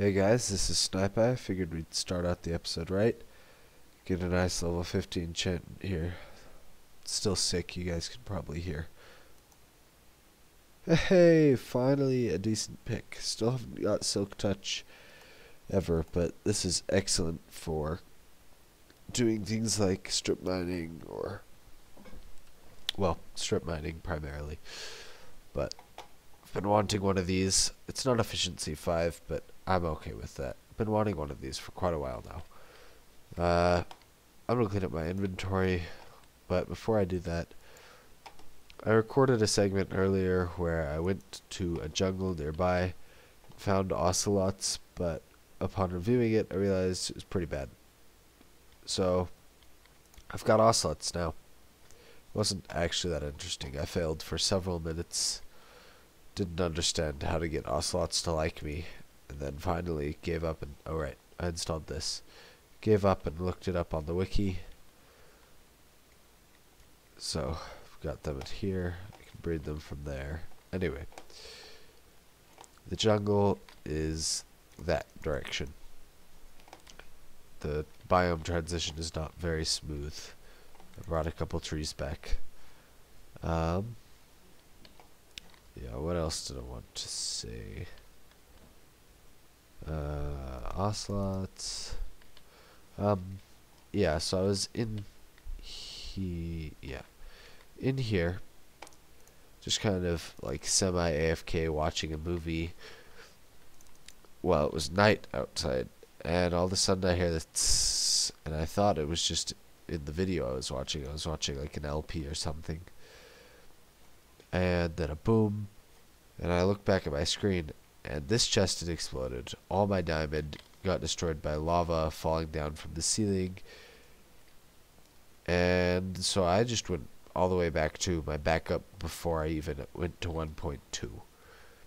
Hey guys, this is Snipeye. I figured we'd start out the episode right. Get a nice level 15 chant here. Still sick, you guys can probably hear. Hey, finally a decent pick. Still haven't got Silk Touch ever, but this is excellent for doing things like strip mining or, well, strip mining primarily. But I've been wanting one of these. It's not efficiency 5, but I'm okay with that. Been wanting one of these for quite a while now. I'm gonna clean up my inventory, but before I do that, I recorded a segment earlier where I went to a jungle nearby, found ocelots, but upon reviewing it, I realized it was pretty bad. So, I've got ocelots now. It wasn't actually that interesting. I failed for several minutes, didn't understand how to get ocelots to like me, and then finally gave up and, oh right, I installed this. Gave up and looked it up on the wiki. So, I've got them at here. I can breed them from there. Anyway, the jungle is that direction. The biome transition is not very smooth. I brought a couple trees back. Yeah, what else did I want to say? Ocelots. Yeah, so I was in here, just kind of like semi-AFK watching a movie. Well, it was night outside, and all of a sudden I hear this, and I thought it was just in the video I was watching. I was watching like an LP or something. And then a boom, and I look back at my screen, and this chest had exploded. All my diamond got destroyed by lava falling down from the ceiling. And so I just went all the way back to my backup before I even went to 1.2.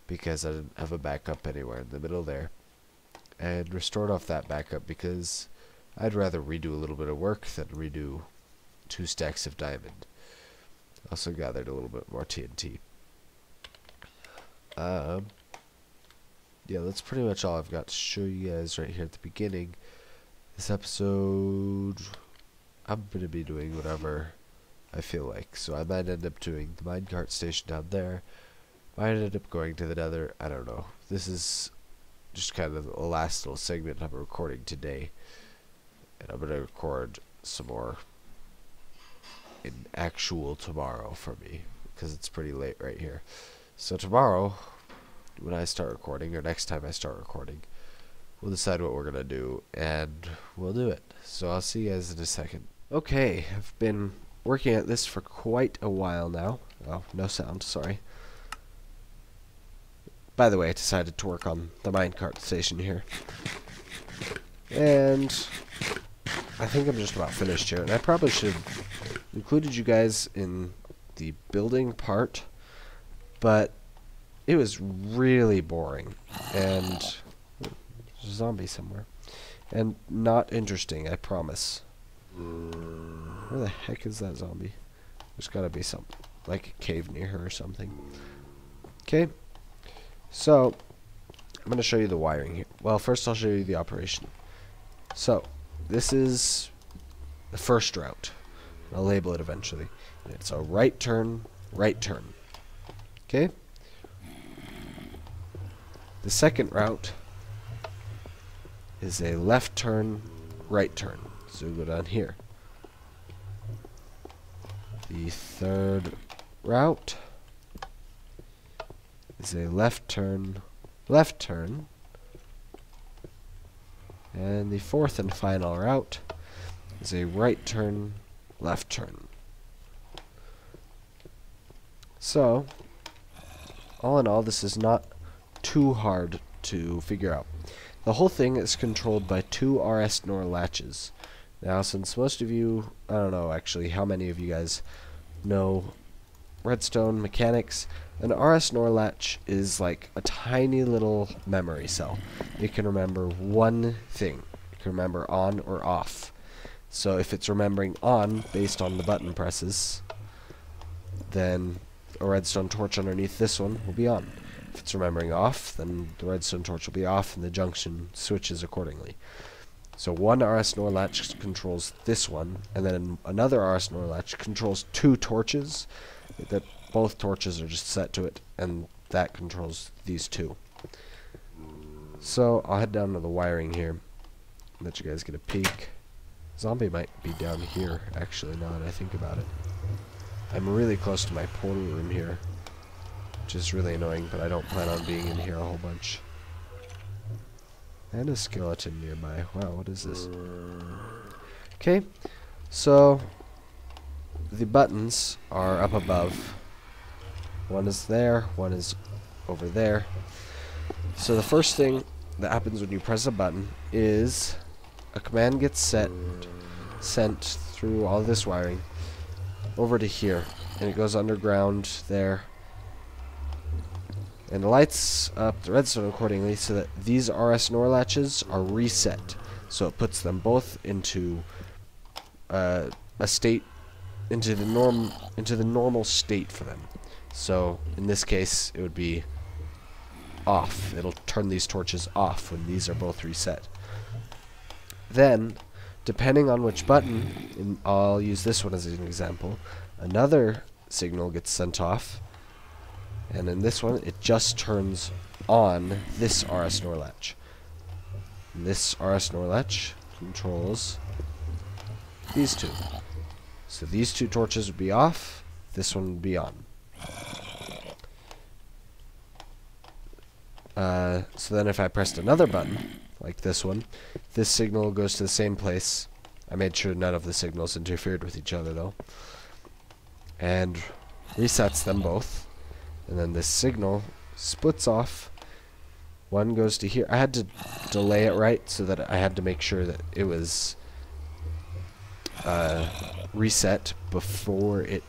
Because I didn't have a backup anywhere in the middle there. And restored off that backup because I'd rather redo a little bit of work than redo 2 stacks of diamond. Also gathered a little bit more TNT. Yeah, that's pretty much all I've got to show you guys right here at the beginning. This episode, I'm going to be doing whatever I feel like. So I might end up doing the minecart station down there. Might end up going to the nether. I don't know. This is just kind of the last little segment I'm recording today. And I'm going to record some more in actual tomorrow for me, because it's pretty late right here. So tomorrow, when I start recording, or next time I start recording, we'll decide what we're gonna do, and we'll do it. So I'll see you guys in a second. Okay, I've been working at this for quite a while now. Oh, no sound, sorry. By the way, I decided to work on the minecart station here. And I think I'm just about finished here, and I probably should have included you guys in the building part, but it was really boring, and there's a zombie somewhere, and not interesting, I promise. Where the heck is that zombie? There's gotta be some, like a cave near her or something. Okay, so I'm gonna show you the wiring here. Well, first I'll show you the operation. So, this is the first route. I'll label it eventually. It's a right turn, right turn. Okay? The second route is a left turn, right turn. So we'll go down here. The third route is a left turn, left turn. And the fourth and final route is a right turn, left turn. So, all in all, this is not too hard to figure out. The whole thing is controlled by 2 RS NOR latches. Now, since most of you, I don't know actually how many of you guys know redstone mechanics, an RS NOR latch is like a tiny little memory cell. It can remember one thing. It can remember on or off. So if it's remembering on based on the button presses, then a redstone torch underneath this one will be on. If it's remembering off, then the redstone torch will be off and the junction switches accordingly. So one RS NOR latch controls this one, and then another RS NOR latch controls two torches. That both torches are just set to it, and that controls these two. So I'll head down to the wiring here, let you guys get a peek. Zombie might be down here, actually, now that I think about it. I'm really close to my portal room here, which is really annoying, but I don't plan on being in here a whole bunch. And a skeleton nearby. Wow, what is this? Okay, so the buttons are up above. One is there, one is over there. So the first thing that happens when you press a button is a command gets sent through all this wiring over to here, and it goes underground there, and lights up the redstone accordingly so that these RS NOR latches are reset. So it puts them both into a state, into the normal state for them. So in this case, it would be off. It'll turn these torches off when these are both reset. Then, depending on which button, and I'll use this one as an example, another signal gets sent off, and in this one, it just turns on this RS NOR latch. And this RS NOR latch controls these two. So these two torches would be off, this one would be on. So then if I pressed another button, like this one, this signal goes to the same place. I made sure none of the signals interfered with each other though. And resets them both. And then this signal splits off. One goes to here. I had to delay it right so that I had to make sure that it was reset before it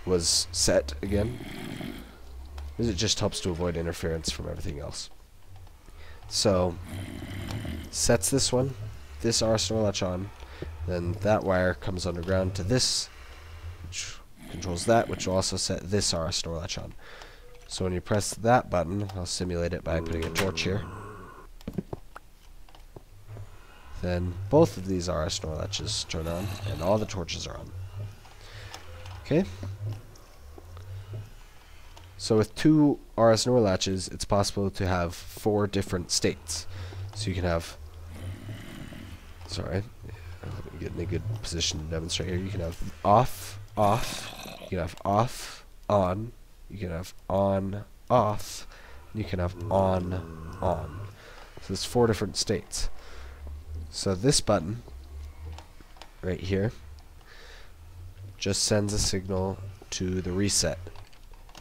was set again. Because it just helps to avoid interference from everything else. So, sets this one, this RS NOR latch on, then that wire comes underground to this, which controls that, which will also set this RS NOR latch on. So when you press that button, I'll simulate it by putting a torch here. Then both of these RS NOR latches turn on, and all the torches are on. Okay? So with two RS NOR latches, it's possible to have 4 different states. So you can have, sorry, let me get in a good position to demonstrate here. You can have off, off, you can have off, on, you can have on, off, and you can have on, on. So there's 4 different states. So this button, right here, just sends a signal to the reset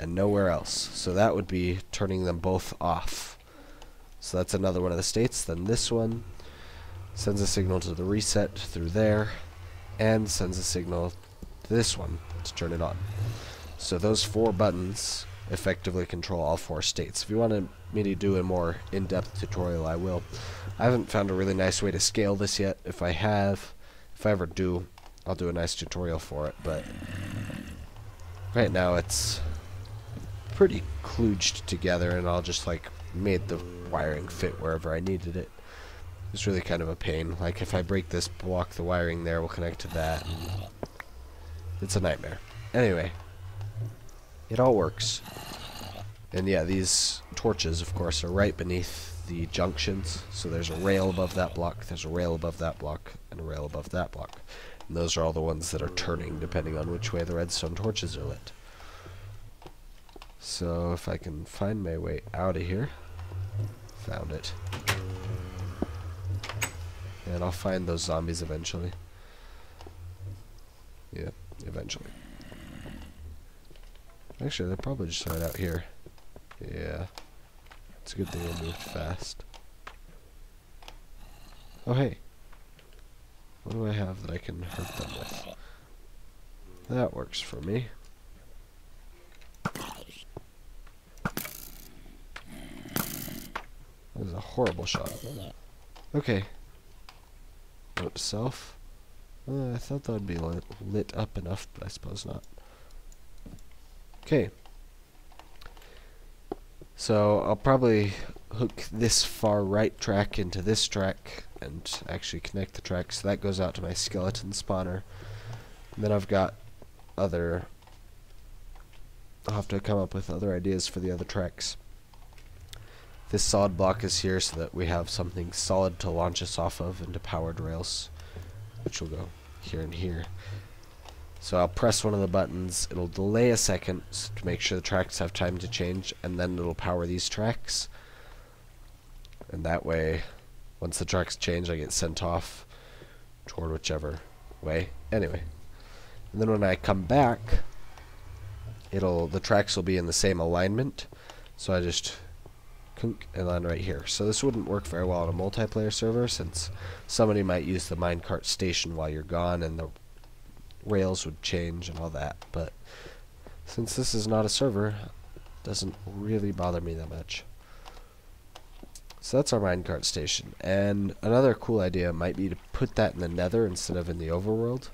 and nowhere else. So that would be turning them both off. So that's another one of the states. Then this one sends a signal to the reset through there and sends a signal to this one to turn it on. So those 4 buttons effectively control all 4 states. If you want me to do a more in-depth tutorial, I will. I haven't found a really nice way to scale this yet. If I ever do, I'll do a nice tutorial for it, but right now it's pretty kludged together, and I'll just like made the wiring fit wherever I needed it. It's really kind of a pain. Like if I break this block, the wiring there will connect to that. It's a nightmare. Anyway, it all works. And yeah, these torches, of course, are right beneath the junctions. So there's a rail above that block, there's a rail above that block, and a rail above that block. And those are all the ones that are turning, depending on which way the redstone torches are lit. So if I can find my way out of here, found it. And I'll find those zombies eventually. Yeah, eventually. Actually, they're probably just right out here. Yeah. It's a good thing I moved fast. Oh hey. What do I have that I can hurt them with? That works for me. That was a horrible shot. Okay. Note to self. I thought that would be lit up enough, but I suppose not. Okay. So I'll probably hook this far right track into this track and actually connect the track, so that goes out to my skeleton spawner. And then I've got other, I'll have to come up with other ideas for the other tracks. This solid block is here so that we have something solid to launch us off of into powered rails, which will go here and here. So I'll press one of the buttons, it'll delay a second to make sure the tracks have time to change, and then it'll power these tracks. And that way, once the tracks change, I get sent off toward whichever way. Anyway. And then when I come back, the tracks will be in the same alignment. So I just and land right here. So this wouldn't work very well on a multiplayer server, since somebody might use the minecart station while you're gone and the rails would change and all that. But since this is not a server, it doesn't really bother me that much. So that's our minecart station. And another cool idea might be to put that in the nether instead of in the overworld,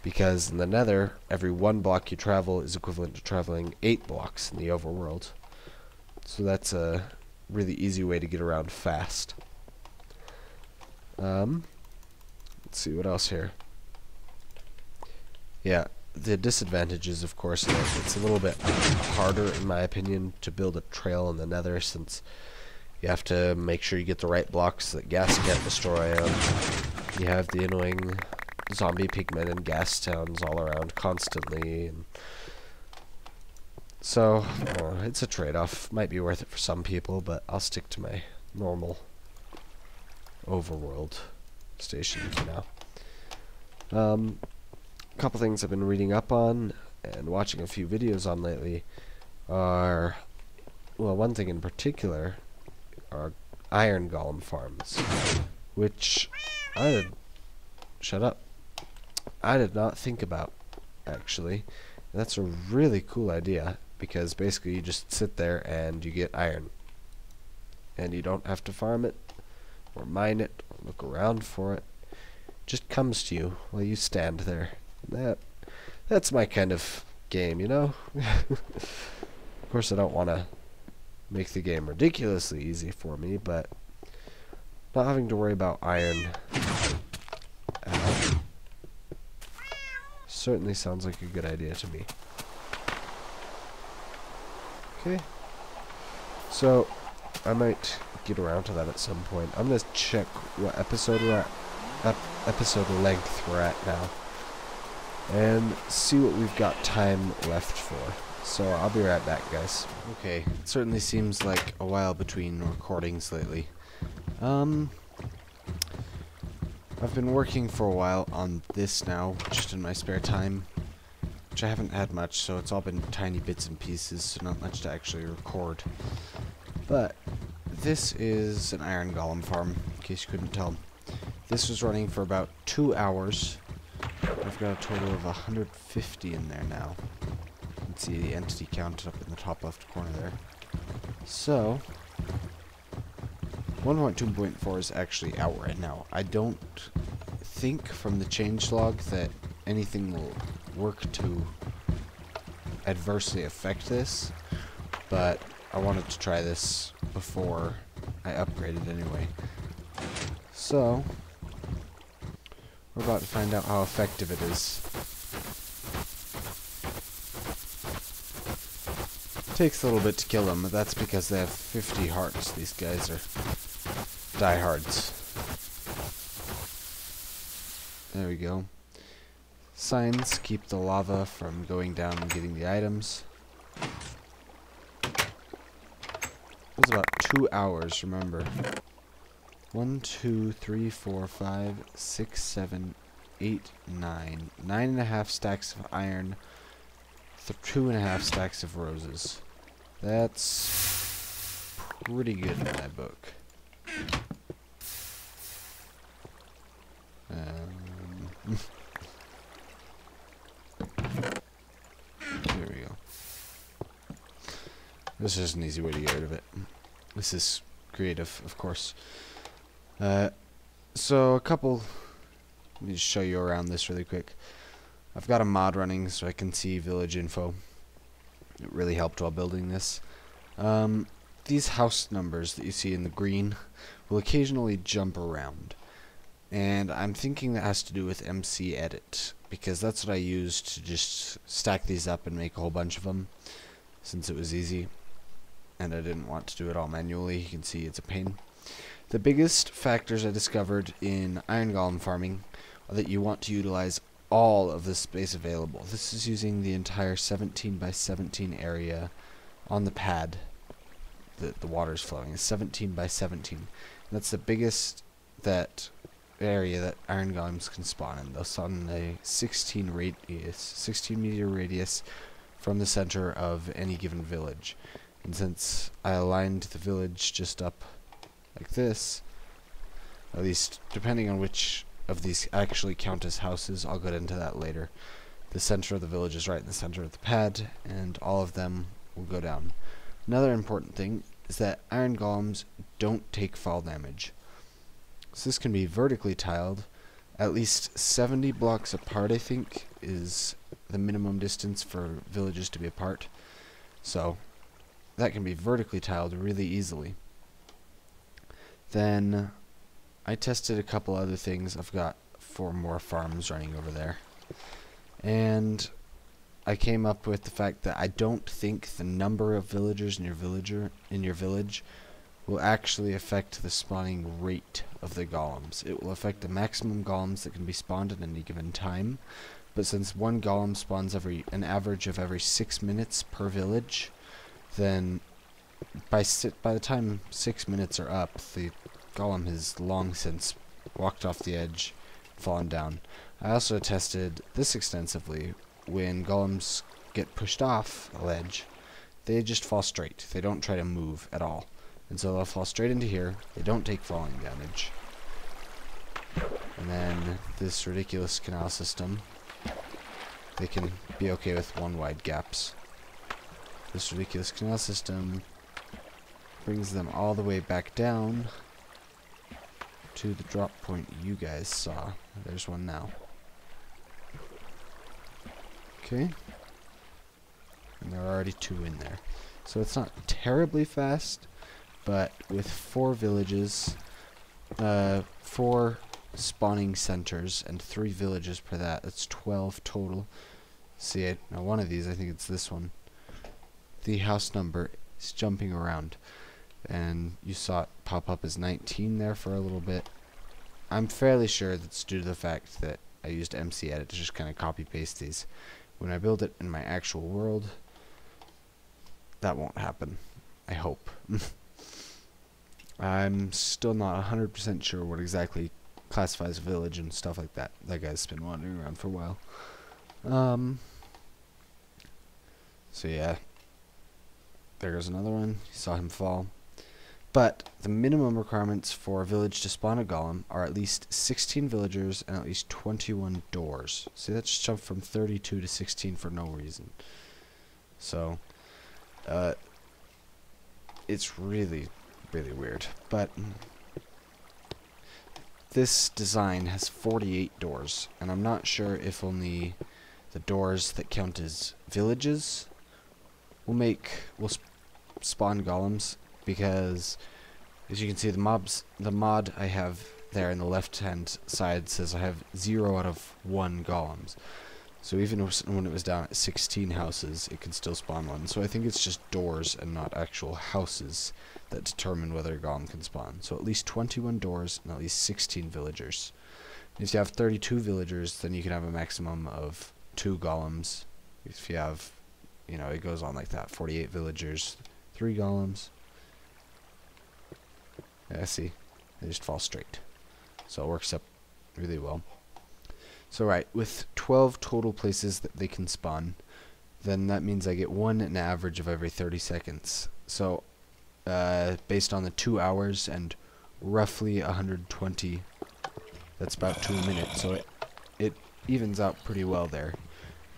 because in the nether, every 1 block you travel is equivalent to traveling 8 blocks in the overworld. So that's a really easy way to get around fast. Let's see what else here. Yeah, the disadvantage is, of course, that it's a little bit harder, in my opinion, to build a trail in the nether, since you have to make sure you get the right blocks that gas can't destroy them. You have the annoying zombie pigmen and gas towns all around constantly, and so it's a trade-off. Might be worth it for some people, but I'll stick to my normal overworld station for now. A couple things I've been reading up on and watching a few videos on lately are, well, one thing in particular are Iron Golem farms, which shut up, I did not think about, actually. And that's a really cool idea, because basically you just sit there and you get iron, and you don't have to farm it or mine it or look around for it. It just comes to you while you stand there. That's my kind of game, you know. Of course I don't want to make the game ridiculously easy for me, but not having to worry about iron certainly sounds like a good idea to me. Okay, so I might get around to that at some point. I'm gonna check what episode we're at, episode length we're at now, and see what we've got time left for. So I'll be right back, guys. Okay, it certainly seems like a while between recordings lately. I've been working for a while on this now, just in my spare time, which I haven't had much, so it's all been tiny bits and pieces, so not much to actually record. But this is an Iron Golem farm, in case you couldn't tell. This was running for about 2 hours. I've got a total of 150 in there now. You can see the entity count up in the top left corner there. So 1.2.4 is actually out right now. I don't think from the changelog that anything will work to adversely affect this, but I wanted to try this before I upgraded anyway. So we're about to find out how effective it is. Takes a little bit to kill them, but that's because they have 50 hearts. These guys are diehards. There we go. Signs keep the lava from going down and getting the items. It was about 2 hours, remember. 1, 2, 3, 4, 5, 6, 7, 8, 9. 9.5 stacks of iron. 2.5 stacks of roses. That's pretty good in my book. There we go. This is an easy way to get rid of it. This is creative, of course. So let me just show you around this really quick. I've got a mod running so I can see village info. It really helped while building this. these house numbers that you see in the green will occasionally jump around. And I'm thinking that has to do with MC Edit, because that's what I used to just stack these up and make a whole bunch of them, since it was easy, and I didn't want to do it all manually. You can see it's a pain. The biggest factors I discovered in Iron Golem farming are that you want to utilize all of the space available. This is using the entire 17 by 17 area on the pad that the water's flowing. It's 17 by 17. That's the biggest area that Iron Golems can spawn in. They'll spawn in a 16 meter radius from the center of any given village. And since I aligned the village just up like this, at least depending on which of these actually count as houses, I'll get into that later. The center of the village is right in the center of the pad, and all of them will go down. Another important thing is that Iron Golems don't take fall damage. So this can be vertically tiled. At least 70 blocks apart, I think, is the minimum distance for villages to be apart. So that can be vertically tiled really easily. Then I tested a couple other things. I've got 4 more farms running over there. And I came up with the fact that I don't think the number of villagers in your village will actually affect the spawning rate of the golems. It will affect the maximum golems that can be spawned at any given time. But since one golem spawns an average of every 6 minutes per village, then by the time 6 minutes are up, the golem has long since walked off the edge, fallen down. I also tested this extensively. When golems get pushed off a ledge, they just fall straight. They don't try to move at all. And so they'll fall straight into here. They don't take falling damage. And then this ridiculous canal system, they can be okay with 1 wide gaps. This ridiculous canal system brings them all the way back down to the drop point you guys saw. There's one now. Okay. And there are already 2 in there. So it's not terribly fast, but with 4 villages, 4 spawning centers, and 3 villages per that's 12 total. See, now one of these, I think it's this one, the house number is jumping around. And you saw it pop up as 19 there for a little bit. I'm fairly sure that's due to the fact that I used MC Edit to just kind of copy paste these. When I build it in my actual world, that won't happen. I hope. I'm still not 100% sure what exactly classifies a village and stuff like that. That guy's been wandering around for a while. So yeah. There goes another one. You saw him fall. But the minimum requirements for a village to spawn a golem are at least 16 villagers and at least 21 doors. See, that just jumped from 32 to 16 for no reason. So, it's really, really weird. But this design has 48 doors, and I'm not sure if only the doors that count as villages will spawn golems, because as you can see, the mod I have there in the left hand side says I have 0 out of 1 golems. So even when it was down at 16 houses, it can still spawn one. So I think it's just doors and not actual houses that determine whether a golem can spawn. So at least 21 doors and at least 16 villagers. If you have 32 villagers, then you can have a maximum of 2 golems. If you have, it goes on like that. 48 villagers, 3 golems. Yeah, see, they just fall straight. So it works up really well. So right, with 12 total places that they can spawn, then that means I get 1 an average of every 30 seconds. So based on the 2 hours and roughly 120, that's about 2 a minute. So it evens out pretty well there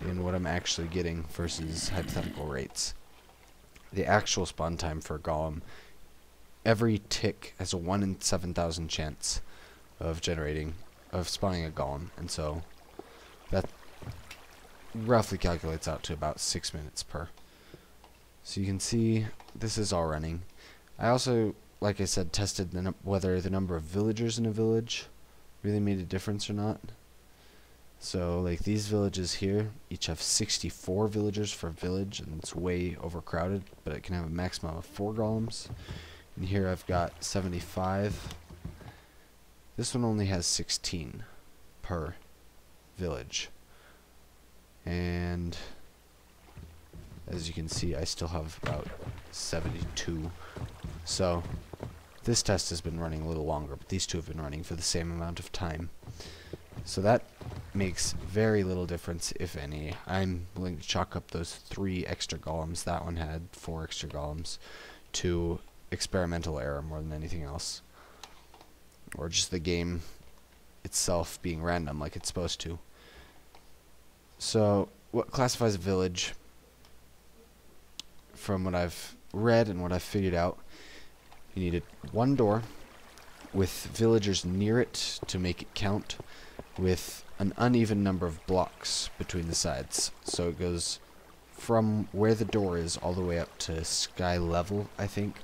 in what I'm actually getting versus hypothetical rates. The actual spawn time for a golem, every tick has a 1 in 7,000 chance of spawning a golem, and so that roughly calculates out to about 6 minutes per. So you can see this is all running. I also, like I said, tested whether the number of villagers in a village really made a difference or not. So, like, these villages here each have 64 villagers for a village, and it's way overcrowded, but it can have a maximum of 4 golems. And here I've got 75. This one only has 16 per village. And as you can see, I still have about 72. So this test has been running a little longer, but these two have been running for the same amount of time. So that makes very little difference, if any. I'm willing to chalk up those 3 extra golems, that one had 4 extra golems, to experimental error more than anything else. Or just the game itself being random like it's supposed to. So, what classifies a village, from what I've read and what I've figured out, you needed 1 door with villagers near it to make it count, with an uneven number of blocks between the sides. So it goes from where the door is all the way up to sky level, I think.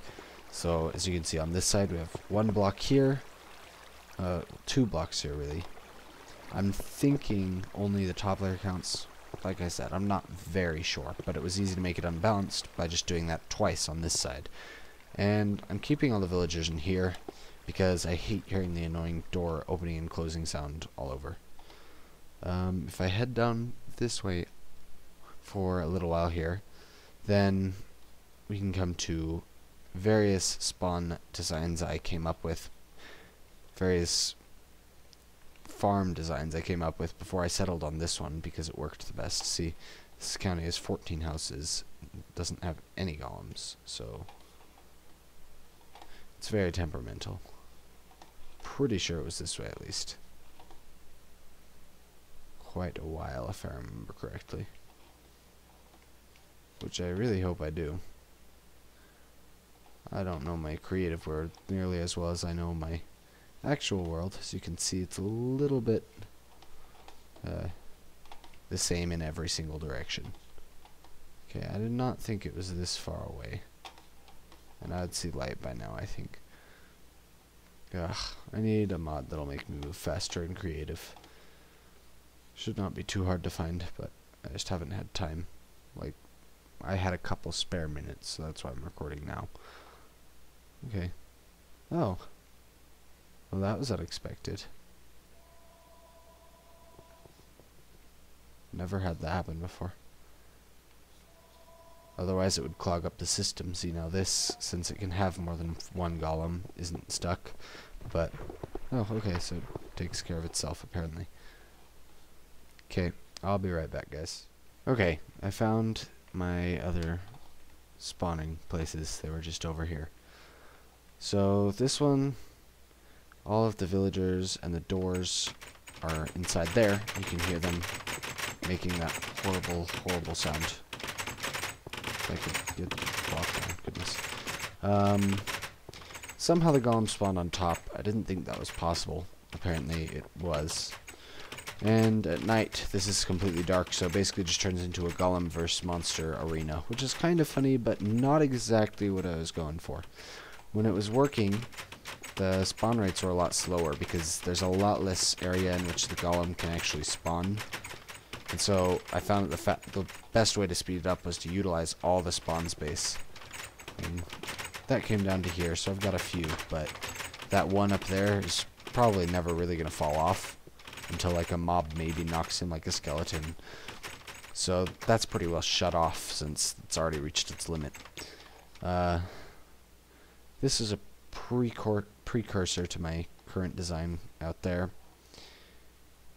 So as you can see on this side, we have 1 block here, 2 blocks here really. I'm thinking only the top layer counts. Like I said, I'm not very sure, but it was easy to make it unbalanced by just doing that twice on this side. And I'm keeping all the villagers in here because I hate hearing the annoying door opening and closing sound all over. If I head down this way for a little while here, then we can come to various spawn designs I came up with, various farm designs I came up with before I settled on this one because it worked the best. See, this county has 14 houses, doesn't have any golems, so it's very temperamental. Pretty sure it was this way at least. Quite a while if I remember correctly. Which I really hope I do. I don't know my creative world nearly as well as I know my actual world. As you can see, it's a little bit the same in every single direction. Okay, I did not think it was this far away. And I'd see light by now, I think. Ugh, I need a mod that'll make me move faster and creative. Should not be too hard to find, but I just haven't had time. Like, I had a couple spare minutes, so that's why I'm recording now. Okay. Oh. Well, that was unexpected. Never had that happen before. Otherwise it would clog up the system. See, now this, since it can have more than 1 golem, isn't stuck. But, oh, okay, so it takes care of itself, apparently. Okay, I'll be right back, guys. Okay, I found my other spawning places. They were just over here. So, this one, all of the villagers and the doors are inside there. You can hear them making that horrible, horrible sound. I could get the block down, goodness. Somehow the golem spawned on top. I didn't think that was possible. Apparently it was. And at night, this is completely dark, so it basically just turns into a golem versus monster arena, which is kind of funny, but not exactly what I was going for. When it was working, the spawn rates were a lot slower because there's a lot less area in which the golem can actually spawn. And so I found that the best way to speed it up was to utilize all the spawn space. And that came down to here, so I've got a few, but that one up there is probably never really going to fall off until like a mob maybe knocks in like a skeleton. So that's pretty well shut off since it's already reached its limit. This is a precursor to my current design out there.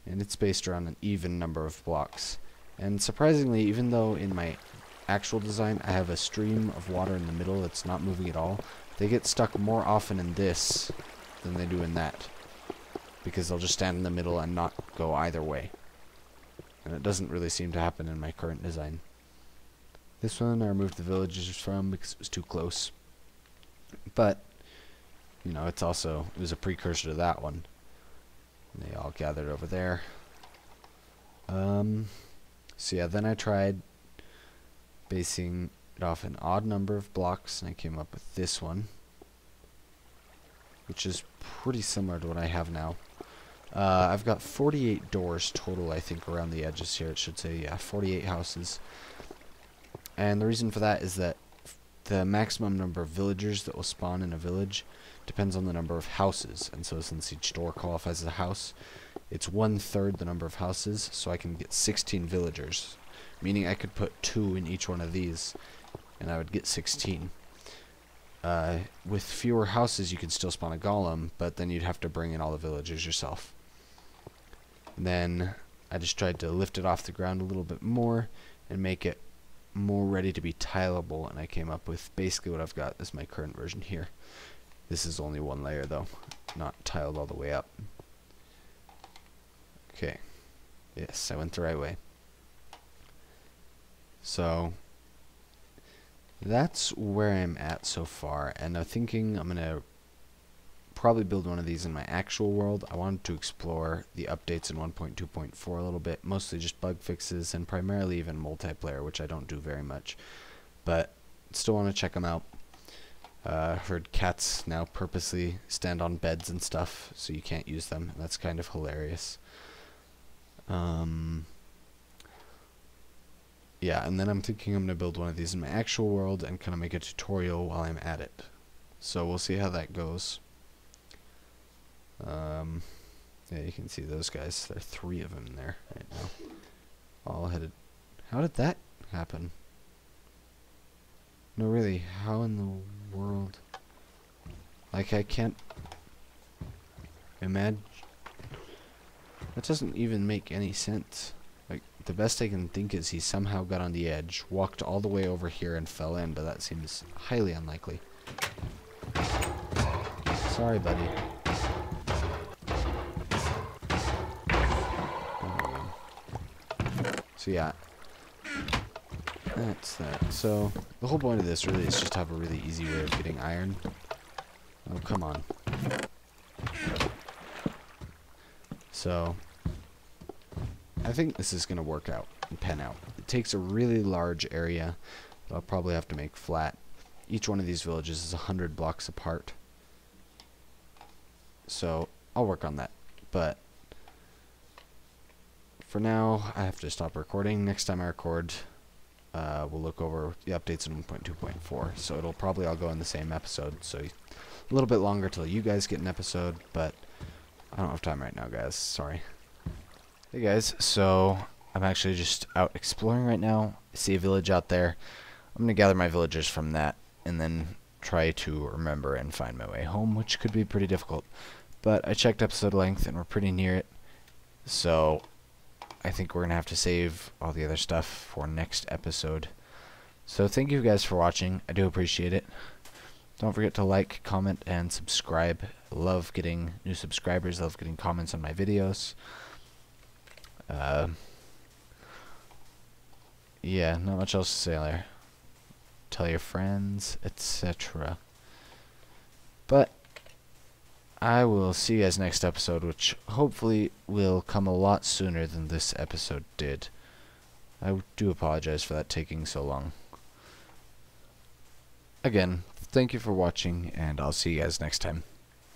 And it's based around an even number of blocks. And surprisingly, even though in my actual design I have a stream of water in the middle that's not moving at all, they get stuck more often in this than they do in that. Because they'll just stand in the middle and not go either way. And it doesn't really seem to happen in my current design. This one I removed the villagers from because it was too close. But, you know, it was a precursor to that one. They all gathered over there. So yeah, then I tried basing it off an odd number of blocks, and I came up with this one. which is pretty similar to what I have now. I've got 48 doors total, I think, around the edges here. It should say, yeah, 48 houses. And the reason for that is that the maximum number of villagers that will spawn in a village depends on the number of houses. And so since each door qualifies as a house, it's 1/3 the number of houses, so I can get 16 villagers. Meaning I could put 2 in each one of these, and I would get 16. With fewer houses, you could still spawn a golem, but then you'd have to bring in all the villagers yourself. And then I just tried to lift it off the ground a little bit more and make it more ready to be tileable, and I came up with basically what I've got as my current version here. This is only one layer though, not tiled all the way up. Okay, yes, I went the right way. So that's where I'm at so far, and I'm thinking I'm gonna probably build one of these in my actual world. I wanted to explore the updates in 1.2.4 a little bit, mostly just bug fixes and primarily even multiplayer, which I don't do very much, but still want to check them out. Heard cats now purposely stand on beds and stuff so you can't use them. That's kind of hilarious. Yeah, and then I'm thinking I'm going to build one of these in my actual world and kind of make a tutorial while I'm at it. So we'll see how that goes. Yeah, you can see those guys. There are 3 of them in there right now. All headed. How did that happen? No, really, how in the world? Like, I can't imagine. That doesn't even make any sense. Like, the best I can think is he somehow got on the edge, walked all the way over here and fell in, but that seems highly unlikely. Sorry, buddy. So yeah, that's that. So the whole point of this really is just to have a really easy way of getting iron. Oh, come on. So I think this is going to work out and pen out. It takes a really large area that I'll probably have to make flat. Each one of these villages is 100 blocks apart. So I'll work on that. But for now, I have to stop recording. Next time I record, we'll look over the updates in 1.2.4. So it'll probably all go in the same episode. So a little bit longer till you guys get an episode, but I don't have time right now, guys. Sorry. Hey guys, so I'm actually just out exploring right now. I see a village out there. I'm going to gather my villagers from that and then try to remember and find my way home, which could be pretty difficult. But I checked episode length and we're pretty near it. So I think we're going to have to save all the other stuff for next episode. So thank you guys for watching. I do appreciate it. Don't forget to like, comment, and subscribe. I love getting new subscribers. I love getting comments on my videos. Yeah, not much else to say there. Tell your friends, etc. But I will see you guys next episode, which hopefully will come a lot sooner than this episode did. I do apologize for that taking so long. Again, thank you for watching, and I'll see you guys next time.